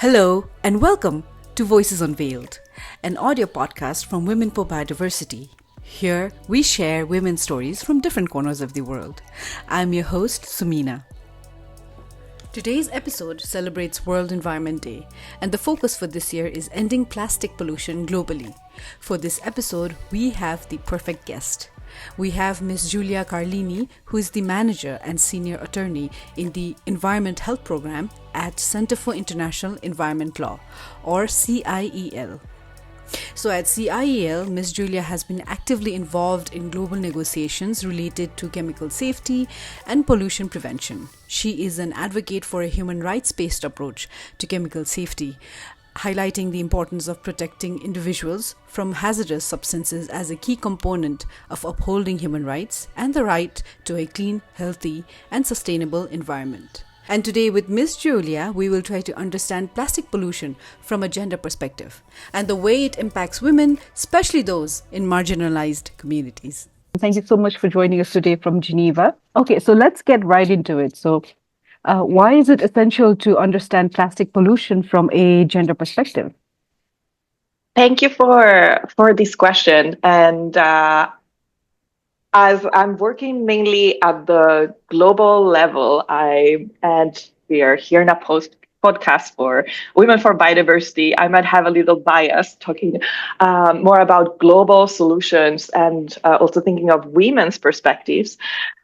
Hello and welcome to Voices Unveiled, an audio podcast from Women for Biodiversity. Here we share women's stories from different corners of the world. I'm your host, Sumina. Today's episode celebrates World Environment Day, and the focus for this year is ending plastic pollution globally. For this episode, we have the perfect guest. We have Ms. Giulia Carlini, who is the manager and senior attorney in the Environment Health Program at Center for International Environment Law, or CIEL. So at CIEL, Ms. Giulia has been actively involved in global negotiations related to chemical safety and pollution prevention. She is an advocate for a human rights-based approach to chemical safety, highlighting the importance of protecting individuals from hazardous substances as a key component of upholding human rights and the right to a clean, healthy, and sustainable environment. And today with Ms. Giulia, we will try to understand plastic pollution from a gender perspective and the way it impacts women, especially those in marginalized communities. Thank you so much for joining us today from Geneva. Okay, so let's get right into it. Why is it essential to understand plastic pollution from a gender perspective? Thank you for this question. And as I'm working mainly at the global level, and we are here in a podcast for Women for Biodiversity, I might have a little bias talking more about global solutions and also thinking of women's perspectives.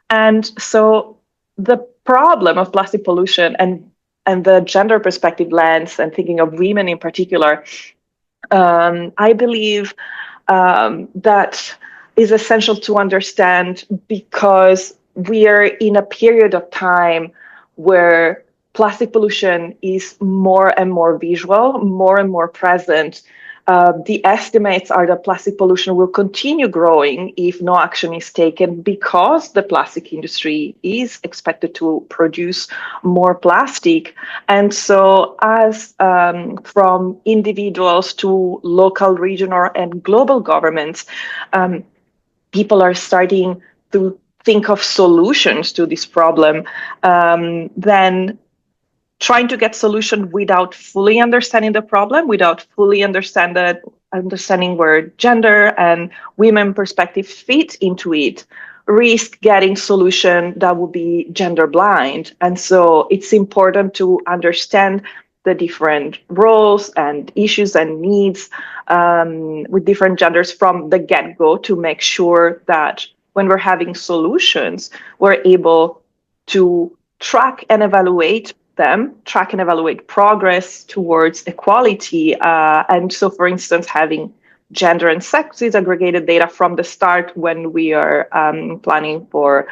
And so the problem of plastic pollution and the gender perspective lens and thinking of women in particular, I believe that is essential to understand because we are in a period of time where plastic pollution is more and more visual, more and more present. The estimates are that plastic pollution will continue growing if no action is taken because the plastic industry is expected to produce more plastic. And so as from individuals to local, regional, and global governments, people are starting to think of solutions to this problem, then trying to get solution without fully understanding the problem, without fully understanding where gender and women perspective fit into it, risk getting solution that will be gender blind. And so it's important to understand the different roles and issues and needs with different genders from the get-go to make sure that when we're having solutions, we're able to track and evaluate progress towards equality. And so, for instance, having gender and sex disaggregated data from the start when we are planning for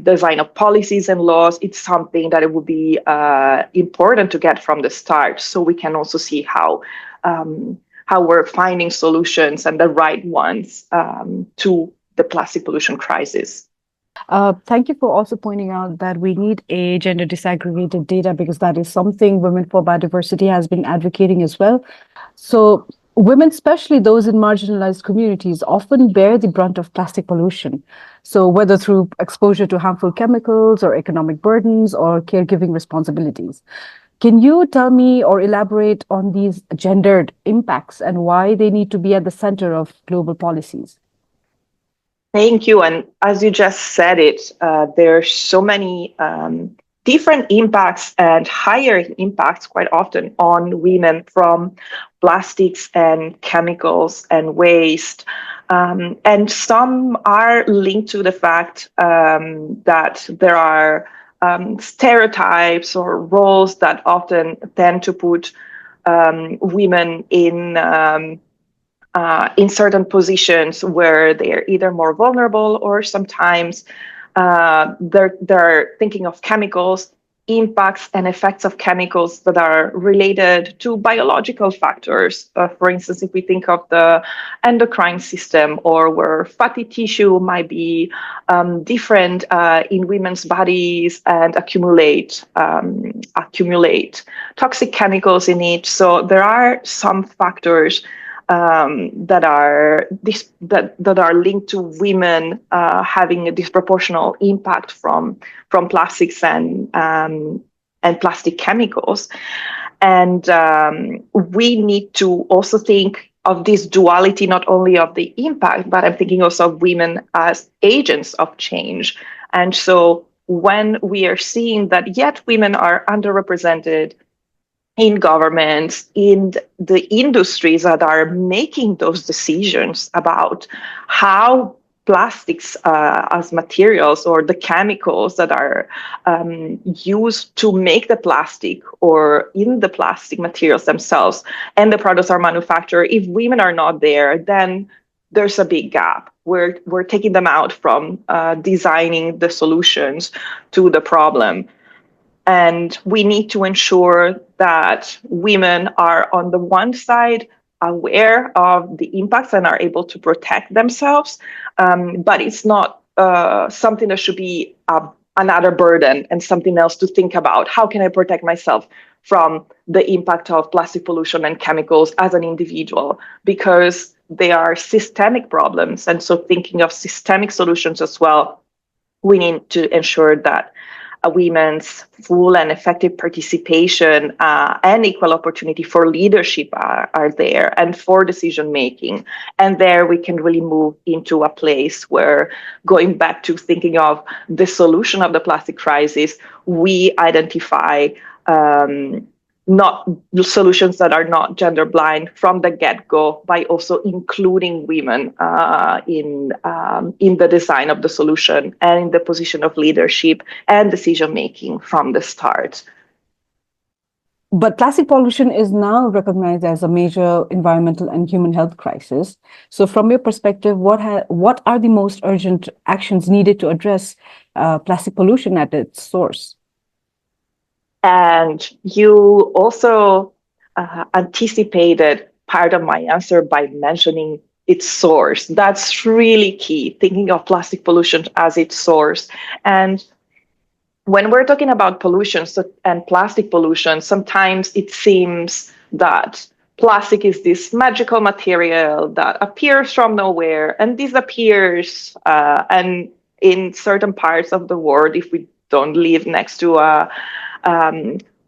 design of policies and laws, it's something that it would be important to get from the start, so we can also see how we're finding solutions and the right ones to the plastic pollution crisis. Thank you for also pointing out that we need a gender disaggregated data because that is something Women for Biodiversity has been advocating as well. So women, especially those in marginalized communities, often bear the brunt of plastic pollution. So whether through exposure to harmful chemicals or economic burdens or caregiving responsibilities. Can you tell me or elaborate on these gendered impacts and why they need to be at the center of global policies? Thank you. And as you just said it, there are so many different impacts and higher impacts quite often on women from plastics and chemicals and waste. And some are linked to the fact that there are stereotypes or roles that often tend to put women in certain positions where they're either more vulnerable or sometimes they're thinking of chemicals, impacts and effects of chemicals that are related to biological factors. For instance, if we think of the endocrine system or where fatty tissue might be different in women's bodies and accumulate toxic chemicals in it. So there are some factors that are linked to women having a disproportional impact from plastics and plastic chemicals. And we need to also think of this duality, not only of the impact, but I'm thinking also of women as agents of change. And so when we are seeing that yet women are underrepresented in governments, in the industries that are making those decisions about how plastics as materials or the chemicals that are used to make the plastic or in the plastic materials themselves and the products are manufactured, if women are not there, then there's a big gap. We're taking them out from designing the solutions to the problem. And we need to ensure that women are, on the one side, aware of the impacts and are able to protect themselves. But it's not something that should be another burden and something else to think about. How can I protect myself from the impact of plastic pollution and chemicals as an individual? Because they are systemic problems. And so thinking of systemic solutions as well, we need to ensure that women's full and effective participation and equal opportunity for leadership are there and for decision making. And there we can really move into a place where, going back to thinking of the solution of the plastic crisis, we identify not solutions that are not gender blind from the get-go by also including women in the design of the solution and in the position of leadership and decision making from the start. But plastic pollution is now recognized as a major environmental and human health crisis. So from your perspective, what are the most urgent actions needed to address plastic pollution at its source? And you also anticipated part of my answer by mentioning its source. That's really key, thinking of plastic pollution as its source. And when we're talking about pollution and plastic pollution, sometimes it seems that plastic is this magical material that appears from nowhere and disappears. And in certain parts of the world, if we don't live next to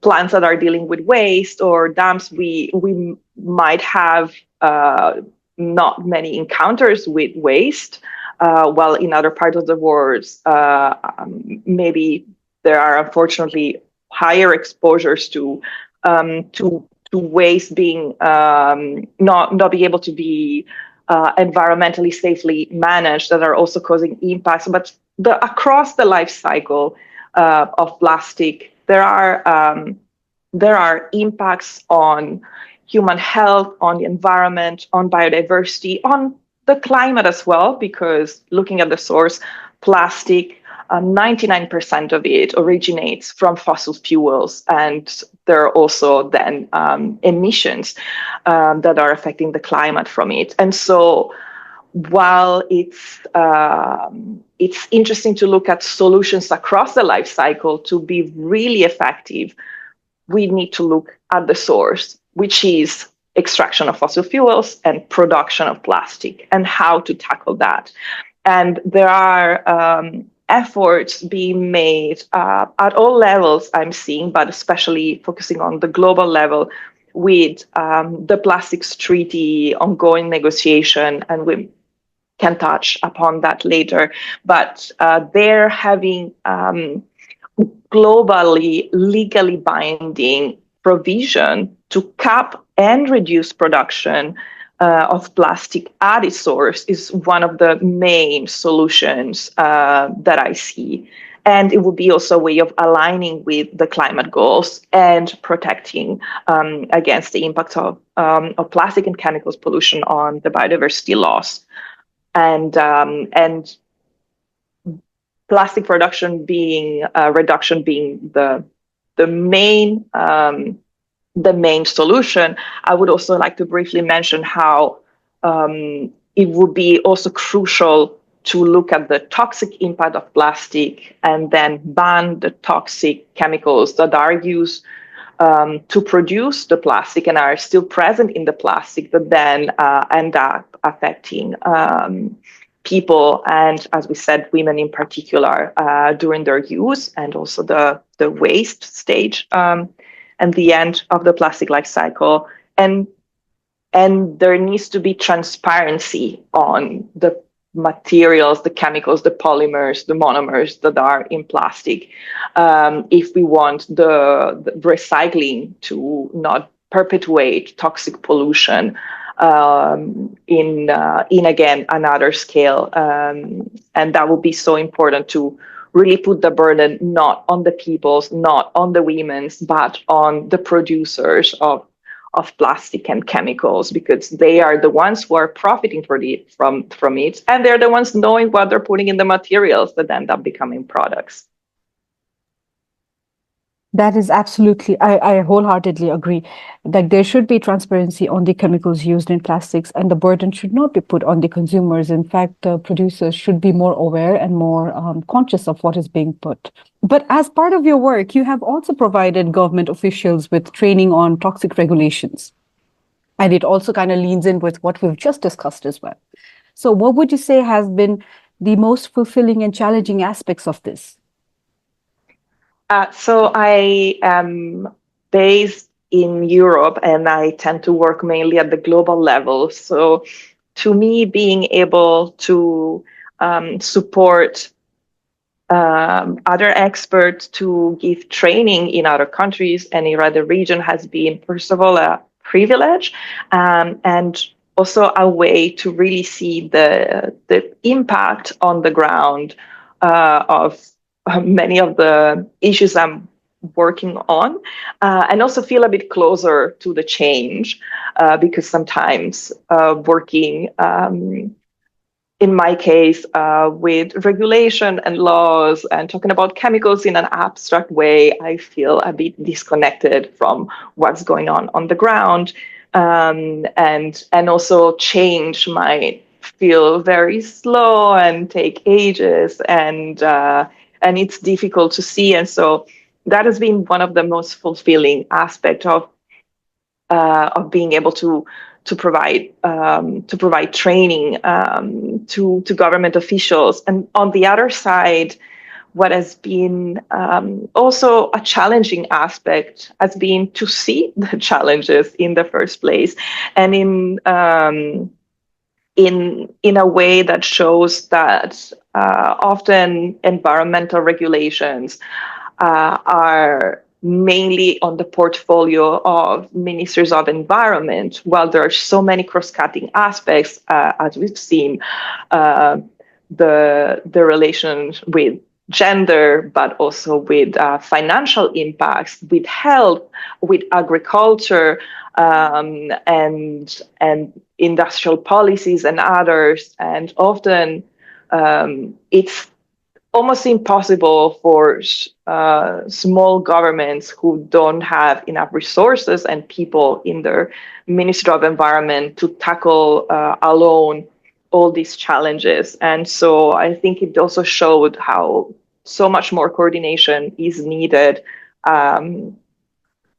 plants that are dealing with waste or dams, we might have not many encounters with waste, while in other parts of the world, maybe there are unfortunately higher exposures to waste being not be able to be environmentally safely managed, that are also causing impacts. But across the life cycle of plastic, there are impacts on human health, on the environment, on biodiversity, on the climate as well, because looking at the source, plastic, 99% of it originates from fossil fuels, and there are also then emissions that are affecting the climate from it. And so while it's interesting to look at solutions across the life cycle to be really effective, we need to look at the source, which is extraction of fossil fuels and production of plastic, and how to tackle that. And there are efforts being made at all levels, I'm seeing, but especially focusing on the global level with the Plastics Treaty ongoing negotiation, and we can touch upon that later. But they're having globally legally binding provision to cap and reduce production of plastic at its source is one of the main solutions that I see. And it would be also a way of aligning with the climate goals and protecting against the impact of plastic and chemicals pollution on the biodiversity loss. And plastic production being reduction being the main solution, I would also like to briefly mention how it would be also crucial to look at the toxic impact of plastic and then ban the toxic chemicals that are used to produce the plastic and are still present in the plastic, but then end up affecting people, and as we said, women in particular, during their use and also the waste stage. and the end of the plastic life cycle. And there needs to be transparency on the materials, the chemicals, the polymers, the monomers that are in plastic, if we want the recycling to not perpetuate toxic pollution in again another scale, and that will be so important to really put the burden not on the peoples, not on the women's, but on the producers of plastic and chemicals, because they are the ones who are profiting from it, and they're the ones knowing what they're putting in the materials that end up becoming products. That is absolutely, I wholeheartedly agree. Like there should be transparency on the chemicals used in plastics, and the burden should not be put on the consumers. In fact, the producers should be more aware and more conscious of what is being put. But as part of your work, you have also provided government officials with training on toxic regulations. And it also kind of leans in with what we've just discussed as well. So what would you say has been the most fulfilling and challenging aspects of this? So I am based in Europe, and I tend to work mainly at the global level. So to me, being able to support other experts to give training in other countries and in other region has been, first of all, a privilege, and also a way to really see the impact on the ground of many of the issues I'm working on, and also feel a bit closer to the change, because sometimes working, in my case, with regulation and laws and talking about chemicals in an abstract way, I feel a bit disconnected from what's going on the ground, and also change might feel very slow and take ages, and it's difficult to see. And so that has been one of the most fulfilling aspects of being able to provide training to government officials. And on the other side, what has been also a challenging aspect has been to see the challenges in the first place, and in a way that shows that often environmental regulations are mainly on the portfolio of ministers of environment, while there are so many cross-cutting aspects, as we've seen, the relations with gender, but also with financial impacts, with health, with agriculture, and industrial policies and others. And often it's almost impossible for small governments who don't have enough resources and people in their Ministry of Environment to tackle alone all these challenges. And so I think it also showed how so much more coordination is needed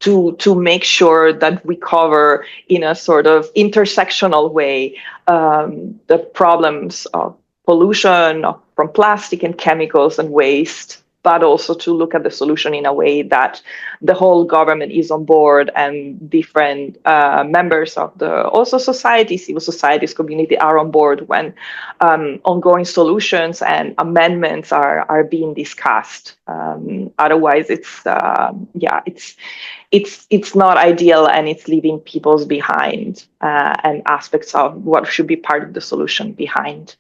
to make sure that we cover in a sort of intersectional way the problems of pollution from plastic and chemicals and waste, but also to look at the solution in a way that the whole government is on board, and different members of the also society, civil societies, community are on board when ongoing solutions and amendments are being discussed. Otherwise, it's not ideal, and it's leaving people behind and aspects of what should be part of the solution behind.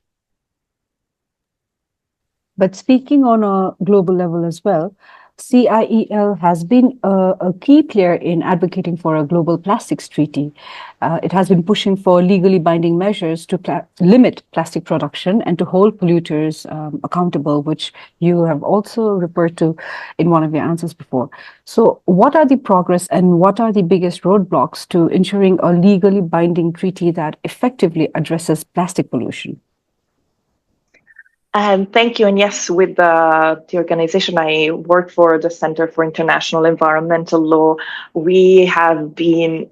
But speaking on a global level as well, CIEL has been a key player in advocating for a global plastics treaty. It has been pushing for legally binding measures to limit plastic production and to hold polluters accountable, which you have also referred to in one of your answers before. So what are the progress and what are the biggest roadblocks to ensuring a legally binding treaty that effectively addresses plastic pollution? Thank you. And yes, with the organization I work for, the Center for International Environmental Law, we have been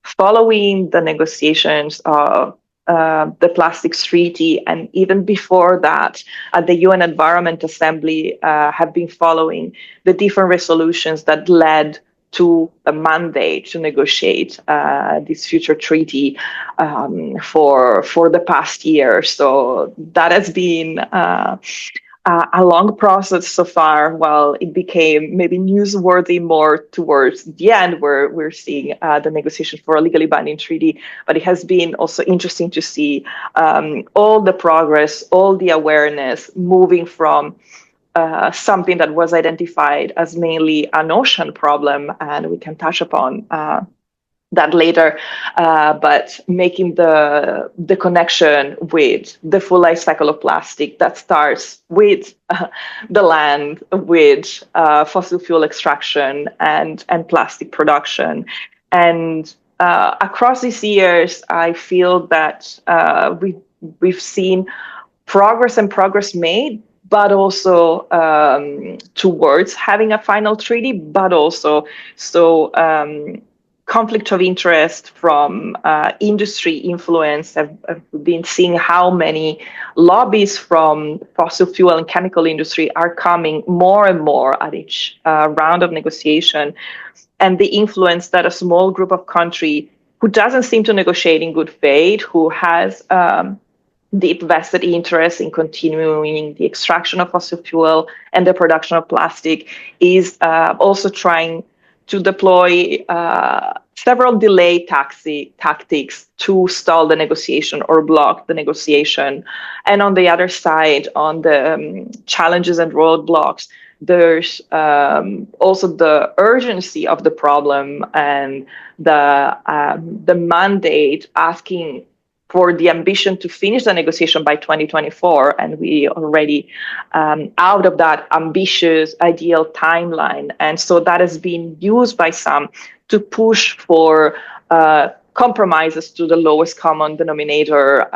following the negotiations of the Plastics Treaty, and even before that, at the UN Environment Assembly, have been following the different resolutions that led to a mandate to negotiate this future treaty for the past year. So that has been a long process so far. Well, it became maybe newsworthy more towards the end, where we're seeing the negotiation for a legally binding treaty. But it has been also interesting to see all the progress, all the awareness moving from something that was identified as mainly an ocean problem, and we can touch upon that later, but making the connection with the full life cycle of plastic that starts with the land, with fossil fuel extraction and plastic production. And across these years, I feel that we've seen progress made, but also towards having a final treaty, but also conflict of interest from industry influence. I've been seeing how many lobbies from fossil fuel and chemical industry are coming more and more at each round of negotiation, and the influence that a small group of countries who doesn't seem to negotiate in good faith, who has deep vested interest in continuing the extraction of fossil fuel and the production of plastic, is also trying to deploy several delay tactics to stall the negotiation or block the negotiation. And on the other side, on the challenges and roadblocks, there's also the urgency of the problem and the mandate asking for the ambition to finish the negotiation by 2024, and we already out of that ambitious ideal timeline. And so that has been used by some to push for compromises to the lowest common denominator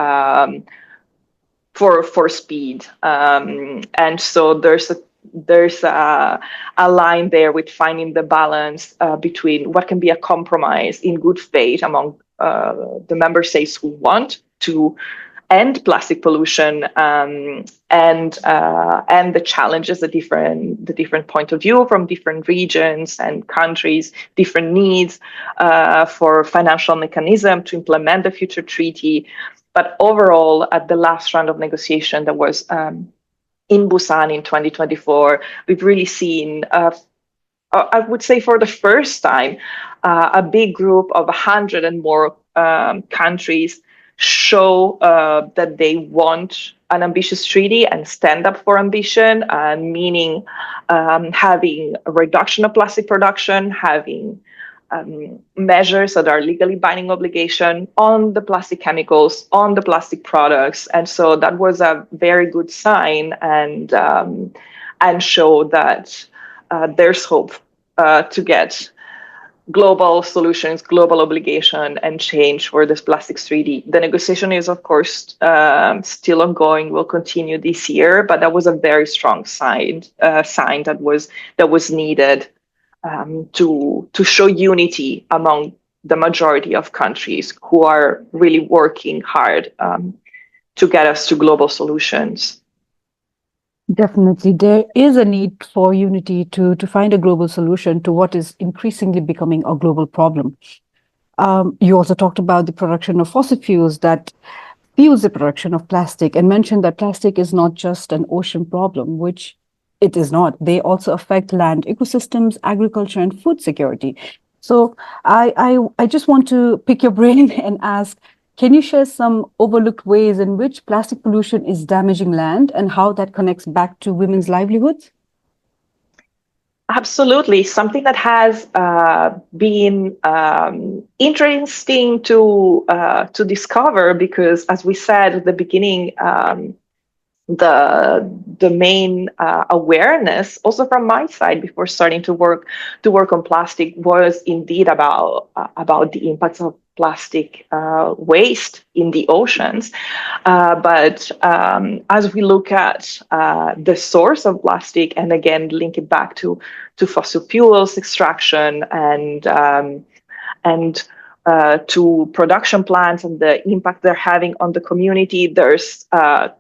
for speed. And so there's a line there with finding the balance between what can be a compromise in good faith among the member states who want to end plastic pollution, and the challenges, the different point of view from different regions and countries, different needs for financial mechanism to implement the future treaty. But overall, at the last round of negotiation that was in Busan in 2024, we've really seen, I would say for the first time, a big group of 100 and more countries show that they want an ambitious treaty and stand up for ambition, meaning having a reduction of plastic production, having measures that are legally binding obligation on the plastic chemicals, on the plastic products. And so that was a very good sign, and show that there's hope to get global solutions, global obligation, and change for this plastics treaty. The negotiation is, of course, still ongoing, will continue this year, but that was a very strong sign that was needed to show unity among the majority of countries who are really working hard to get us to global solutions. Definitely. There is a need for unity to find a global solution to what is increasingly becoming a global problem. You also talked about the production of fossil fuels that fuels the production of plastic, and mentioned that plastic is not just an ocean problem, which it is not. They also affect land ecosystems, agriculture, and food security. So I just want to pick your brain and ask, can you share some overlooked ways in which plastic pollution is damaging land and how that connects back to women's livelihoods? Absolutely. Something that has been interesting to discover, because as we said at the beginning, the main awareness, also from my side before starting to work on plastic, was indeed about the impacts of plastic waste in the oceans. But as we look at the source of plastic, and again link it back to fossil fuels extraction and to production plants and the impact they're having on the community, there's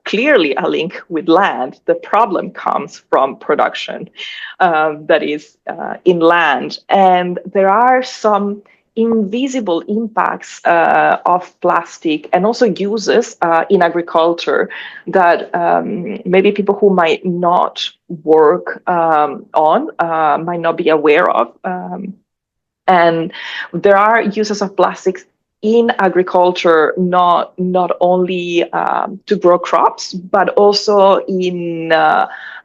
clearly a link with land. The problem comes from production that is in land. And there are some invisible impacts of plastic and also uses in agriculture that maybe people who might not work on might not be aware of. And there are uses of plastics in agriculture, not only to grow crops, but also in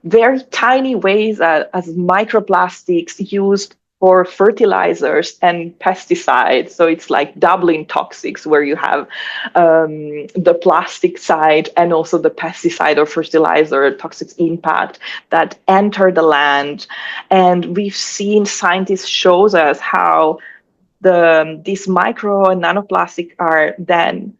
very tiny ways as microplastics used for fertilizers and pesticides. So it's like doubling toxics, where you have the plastic side and also the pesticide or fertilizer toxic impact that enter the land. And we've seen scientists shows us how these micro and nanoplastic are then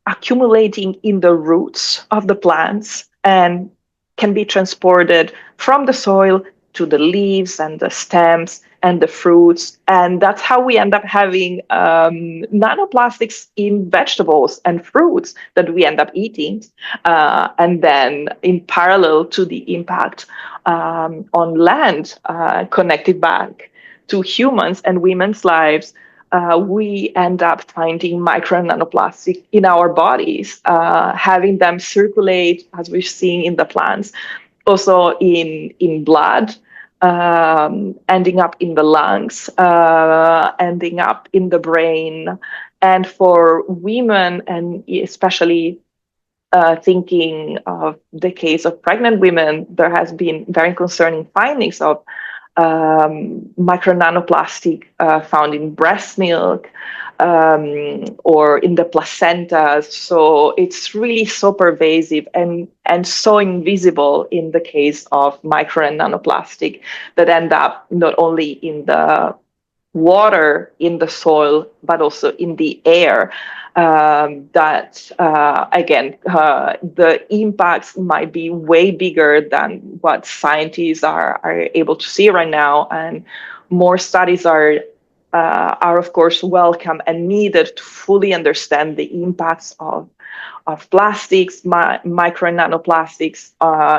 accumulating in the roots of the plants and can be transported from the soil to the leaves and the stems and the fruits. And that's how we end up having nanoplastics in vegetables and fruits that we end up eating. And then in parallel to the impact on land connected back to humans and women's lives, we end up finding micro and nanoplastic in our bodies, having them circulate, as we've seen in the plants, also in blood, ending up in the lungs, ending up in the brain. And for women, and especially thinking of the case of pregnant women, there has been very concerning findings of micro nanoplastic found in breast milk or in the placentas. So it's really so pervasive and so invisible in the case of micro and nanoplastic that end up not only in the water, in the soil, but also in the air. The impacts might be way bigger than what scientists are able to see right now, and more studies are of course welcome and needed to fully understand the impacts of plastics, micro and nanoplastics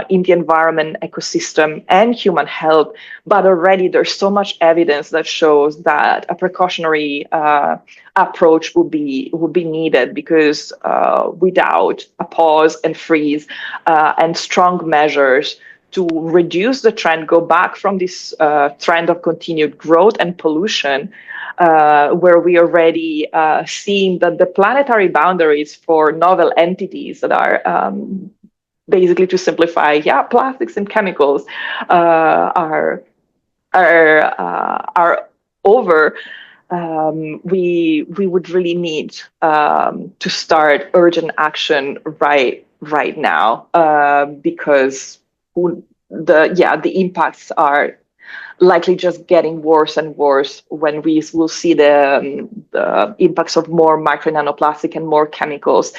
in the environment, ecosystem, and human health. But already there's so much evidence that shows that a precautionary approach would be needed, because without a pause and freeze and strong measures to reduce the trend, go back from this trend of continued growth and pollution, where we already seeing that the planetary boundaries for novel entities that are basically, to simplify, plastics and chemicals are over. We would really need to start urgent action right now, because the impacts are likely just getting worse and worse when we will see the impacts of more micro nanoplastic and more chemicals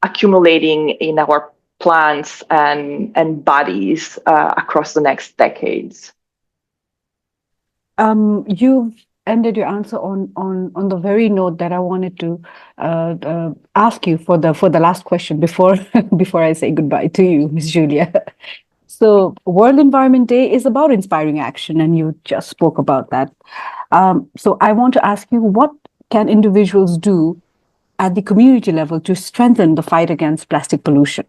accumulating in our plants and bodies across the next decades. You've ended your answer on the very note that I wanted to ask you for the last question before I say goodbye to you, Ms. Giulia. So World Environment Day is about inspiring action, and you just spoke about that. So I want to ask you, what can individuals do at the community level to strengthen the fight against plastic pollution?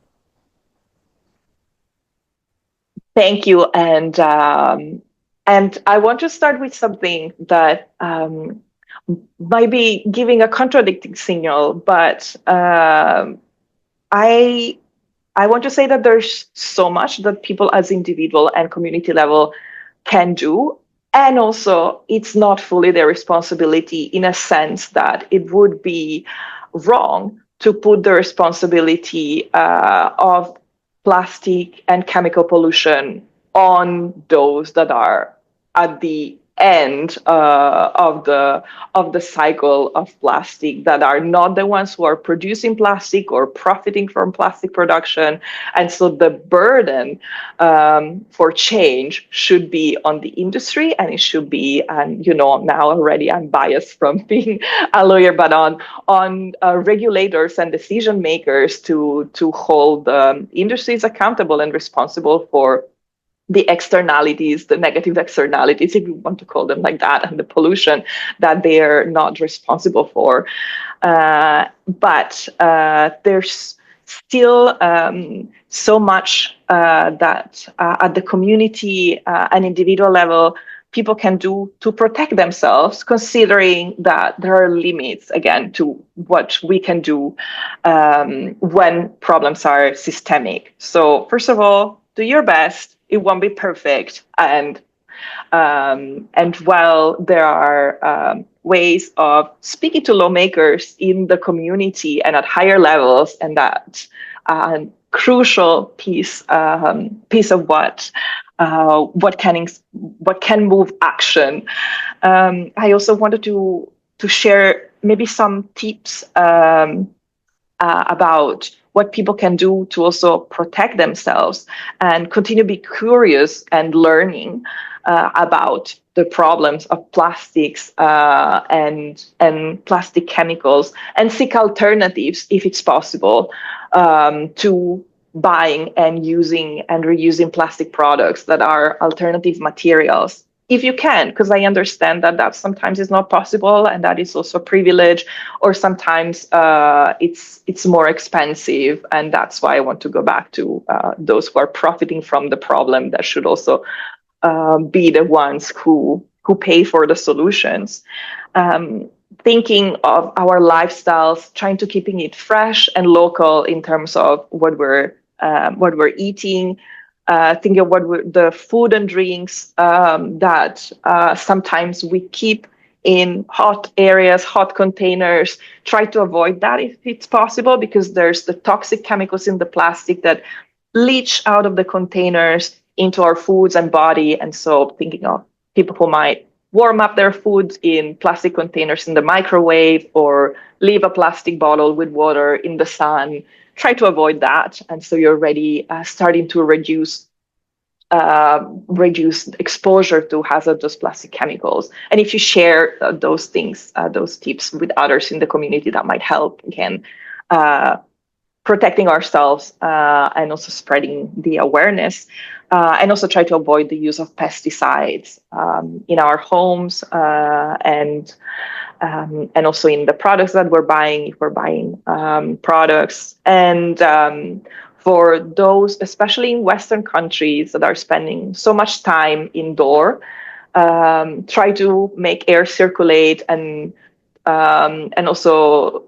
Thank you. And I want to start with something that might be giving a contradicting signal, but I want to say that there's so much that people as individual and community level can do. And also, it's not fully their responsibility, in a sense that it would be wrong to put the responsibility of plastic and chemical pollution on those that are at the end of the cycle of plastic, that are not the ones who are producing plastic or profiting from plastic production. And so the burden for change should be on the industry, and it should be, and now already I'm biased from being a lawyer, but on regulators and decision makers to hold industries accountable and responsible for the externalities, the negative externalities, if you want to call them like that, and the pollution that they're not responsible for. But there's still so much that at the community and individual level, people can do to protect themselves, considering that there are limits, again, to what we can do when problems are systemic. So first of all, do your best. It won't be perfect. And while there are ways of speaking to lawmakers in the community and at higher levels, and that's a crucial piece of what can move action. I also wanted to share maybe some tips about what people can do to also protect themselves and continue to be curious and learning about the problems of plastics and plastic chemicals, and seek alternatives if it's possible to buying and using and reusing plastic products that are alternative materials. If you can, because I understand that sometimes is not possible, and that is also a privilege, or sometimes it's more expensive, and that's why I want to go back to those who are profiting from the problem, that should also be the ones who pay for the solutions. Thinking of our lifestyles, trying to keeping it fresh and local in terms of what we're eating. Think of the food and drinks that sometimes we keep in hot areas, hot containers. Try to avoid that if it's possible, because there's the toxic chemicals in the plastic that leach out of the containers into our foods and body. And so thinking of people who might warm up their foods in plastic containers in the microwave, or leave a plastic bottle with water in the sun. Try to avoid that. And so you're already starting to reduce exposure to hazardous plastic chemicals. And if you share those things, those tips with others in the community, that might help, again, protecting ourselves and also spreading the awareness. And also try to avoid the use of pesticides in our homes and also in the products that we're buying, if we're buying products. And for those, especially in Western countries that are spending so much time indoor, try to make air circulate, and also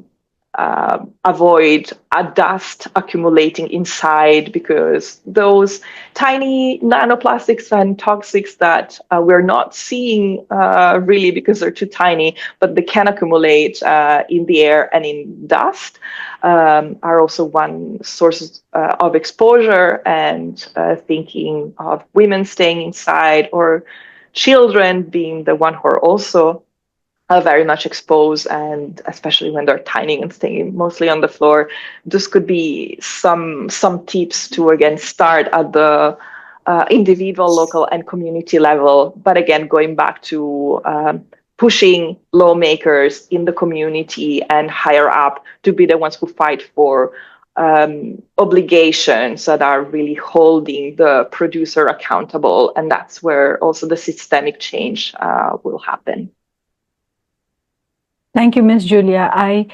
avoid dust accumulating inside, because those tiny nanoplastics and toxics that we're not seeing really because they're too tiny, but they can accumulate in the air and in dust, are also one source of exposure. And thinking of women staying inside, or children being the one who are also very much exposed, and especially when they're tiny and staying mostly on the floor. This could be some tips to, again, start at the individual, local, and community level. But again, going back to pushing lawmakers in the community and higher up to be the ones who fight for obligations that are really holding the producer accountable. And that's where also the systemic change will happen. Thank you, Ms. Giulia. I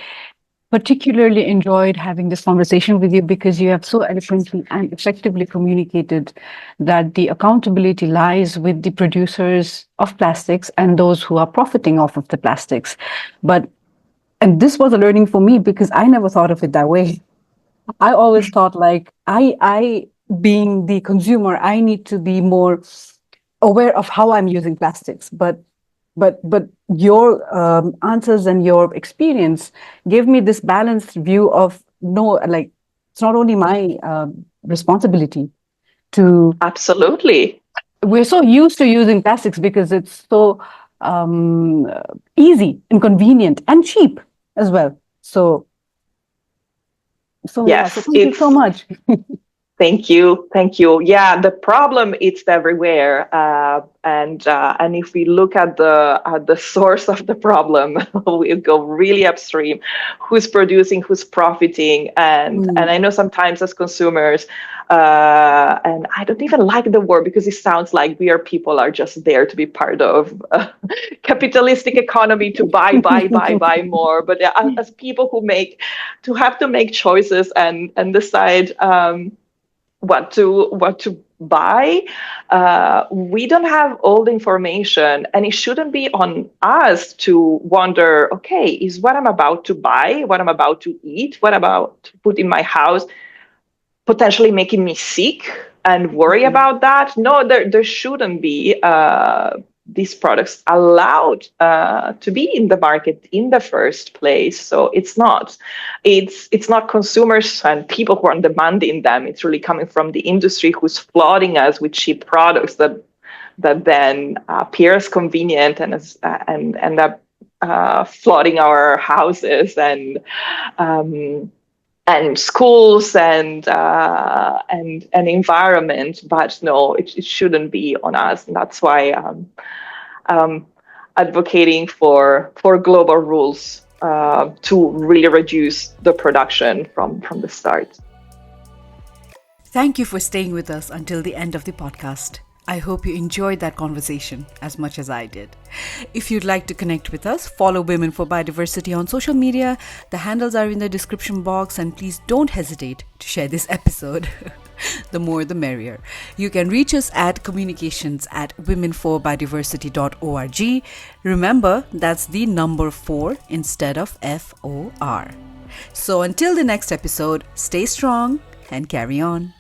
particularly enjoyed having this conversation with you, because you have so eloquently and effectively communicated that the accountability lies with the producers of plastics and those who are profiting off of the plastics. And this was a learning for me, because I never thought of it that way. I always thought, like, I being the consumer, I need to be more aware of how I'm using plastics. But your answers and your experience gave me this balanced view of, no, like, it's not only my responsibility to Absolutely. we're so used to using plastics because it's so easy and convenient and cheap as well. So Yes, so thank you so much. Thank you. Yeah, the problem it's everywhere, and if we look at the source of the problem, we go really upstream. Who's producing? Who's profiting? And I know sometimes as consumers, and I don't even like the word because it sounds like we are just there to be part of a capitalistic economy to buy more. But as people who have to make choices and decide. What to buy, we don't have all the information, and it shouldn't be on us to wonder, okay, is what I'm about to buy, what I'm about to eat, what I'm about to put in my house potentially making me sick and worry about that? No, there shouldn't be these products allowed to be in the market in the first place. So it's not consumers and people who are demanding them. It's really coming from the industry who's flooding us with cheap products that then appear as convenient and end up flooding our houses and schools and environment. But no, it shouldn't be on us, and that's why advocating for global rules to really reduce the production from the start. Thank you for staying with us until the end of the podcast. I hope you enjoyed that conversation as much as I did. If you'd like to connect with us, follow Women for Biodiversity on social media. The handles are in the description box, and please don't hesitate to share this episode. The more the merrier. You can reach us at communications@womenforbiodiversity.org. Remember, that's the number 4 instead of FOR. So until the next episode, stay strong and carry on.